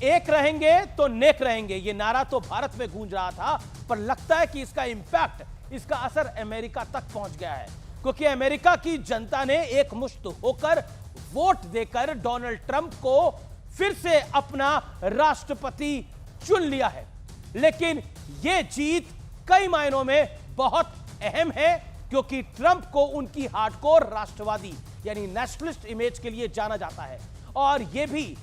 एक रहेंगे तो नेक रहेंगे, ये नारा तो भारत में गूंज रहा था, पर लगता है कि इसका इंपैक्ट, इसका असर अमेरिका तक पहुंच गया है, क्योंकि अमेरिका की जनता ने एकमुश्त होकर वोट देकर डोनाल्ड ट्रंप को फिर से अपना राष्ट्रपति चुन लिया है। लेकिन यह जीत कई मायनों में बहुत अहम है, क्योंकि ट्रंप को उनकी हार्डकोर राष्ट्रवादी यानी नेशनलिस्ट इमेज के लिए जाना जाता है। और यह भी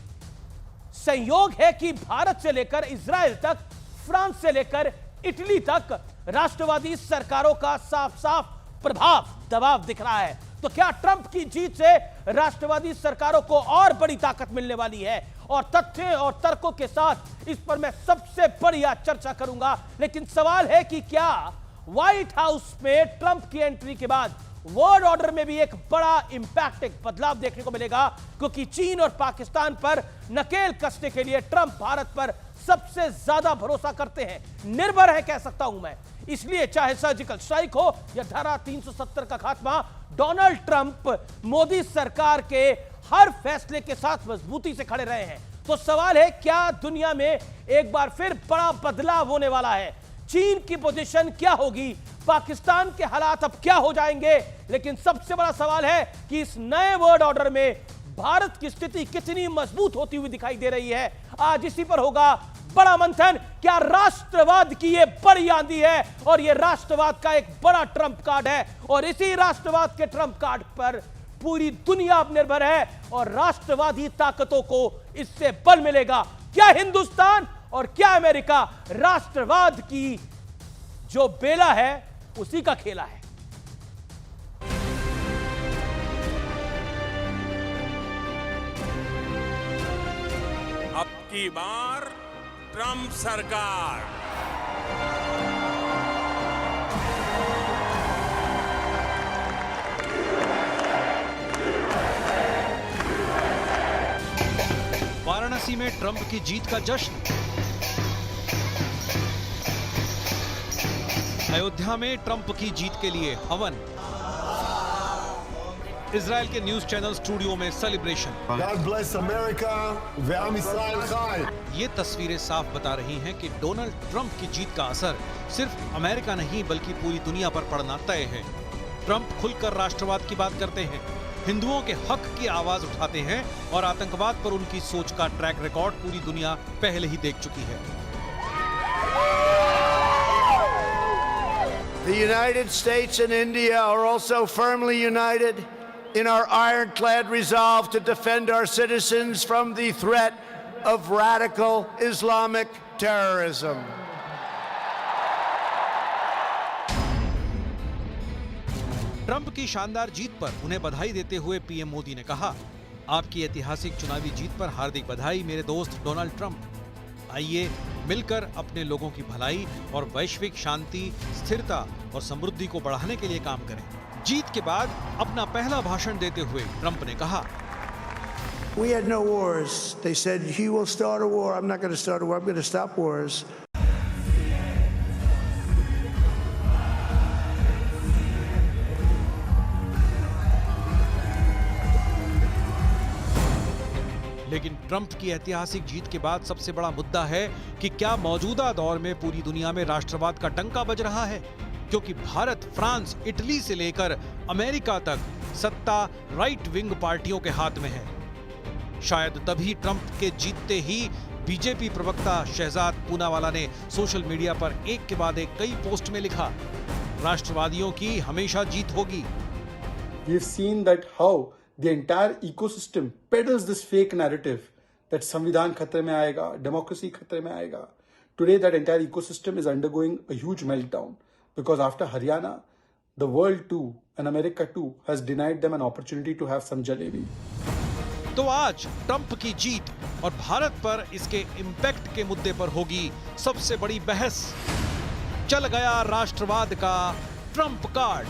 संयोग है कि भारत से लेकर इजराइल तक, फ्रांस से लेकर इटली तक राष्ट्रवादी सरकारों का साफ साफ प्रभाव, दबाव दिख रहा है। तो क्या ट्रंप की जीत से राष्ट्रवादी सरकारों को और बड़ी ताकत मिलने वाली है? और तथ्य और तर्कों के साथ इस पर मैं सबसे बढ़िया चर्चा करूंगा। लेकिन सवाल है कि क्या व्हाइट हाउस में ट्रंप की एंट्री के बाद वर्ल्ड ऑर्डर में भी एक बड़ा इंपैक्ट, एक बदलाव देखने को मिलेगा? क्योंकि चीन और पाकिस्तान पर नकेल कसने के लिए ट्रंप भारत पर सबसे ज्यादा भरोसा करते हैं, निर्भर है कह सकता हूं मैं। इसलिए चाहे सर्जिकल स्ट्राइक हो या धारा 370 का खात्मा, डोनाल्ड ट्रंप मोदी सरकार के हर फैसले के साथ मजबूती से खड़े रहे हैं। तो सवाल है, क्या दुनिया में एक बार फिर बड़ा बदलाव होने वाला है? चीन की पोजीशन क्या होगी? पाकिस्तान के हालात अब क्या हो जाएंगे? लेकिन सबसे बड़ा सवाल है कि इस नए वर्ल्ड ऑर्डर में भारत की स्थिति कितनी मजबूत होती हुई दिखाई दे रही है। आज इसी पर होगा बड़ा मंथन। क्या राष्ट्रवाद की यह बड़ी आंधी है और यह राष्ट्रवाद का एक बड़ा ट्रंप कार्ड है, और इसी राष्ट्रवाद के ट्रंप कार्ड पर पूरी दुनिया अब निर्भर है, और राष्ट्रवादी ताकतों को इससे बल मिलेगा। क्या हिंदुस्तान और क्या अमेरिका राष्ट्रवाद की जो बेला है उसी का खेला है? अब की बार ट्रंप सरकार। वाराणसी में ट्रंप की जीत का जश्न, अयोध्या में ट्रंप की जीत के लिए हवन, इजराइल के न्यूज चैनल स्टूडियो में celebration. God bless America, ve'am Yisrael chai। ये तस्वीरें साफ बता रही हैं कि डोनाल्ड ट्रंप की जीत का असर सिर्फ अमेरिका नहीं बल्कि पूरी दुनिया पर पड़ना तय है। ट्रंप खुलकर राष्ट्रवाद की बात करते हैं, हिंदुओं के हक की आवाज उठाते हैं, और आतंकवाद पर उनकी सोच का ट्रैक रिकॉर्ड पूरी दुनिया पहले ही देख चुकी है। The United States and India are also firmly united in our ironclad resolve to defend our citizens from the threat of radical Islamic terrorism. Trump की शानदार जीत पर उन्हें बधाई देते हुए पीएम मोदी ने कहा, आपकी ऐतिहासिक चुनावी जीत पर हार्दिक बधाई मेरे दोस्त डोनाल्ड ट्रंप। आइए मिलकर अपने लोगों की भलाई और वैश्विक शांति, स्थिरता और समृद्धि को बढ़ाने के लिए काम करें। जीत के बाद अपना पहला भाषण देते हुए ट्रंप ने कहा, We had no wars. They said, he will start a war. I'm not going to start a war. I'm going to stop wars. लेकिन ट्रंप की ऐतिहासिक जीत के बाद सबसे बड़ा मुद्दा है कि क्या मौजूदा दौर में पूरी दुनिया में राष्ट्रवाद का डंका बज रहा है? क्योंकि भारत, फ्रांस, इटली से लेकर अमेरिका तक सत्ता राइट विंग पार्टियों के हाथ में है। शायद तभी ट्रंप के जीतते ही बीजेपी प्रवक्ता शहजाद पूनावाला ने सोशल मीडिया पर एक के बाद एक कई पोस्ट में लिखा, राष्ट्रवादियों की हमेशा जीत होगी। We've seen that how the entire ecosystem peddles this fake narrative that संविधान खतरे में आएगा, democracy खतरे में आएगा. Today that entire ecosystem is undergoing a huge meltdown because after Haryana, the world too and America too has denied them an opportunity to have some jalebi. तो आज Trump की जीत और भारत पर इसके इम्पैक्ट के मुद्दे पर होगी सबसे बड़ी बहस। चल गया राष्ट्रवाद का ट्रंप कार्ड।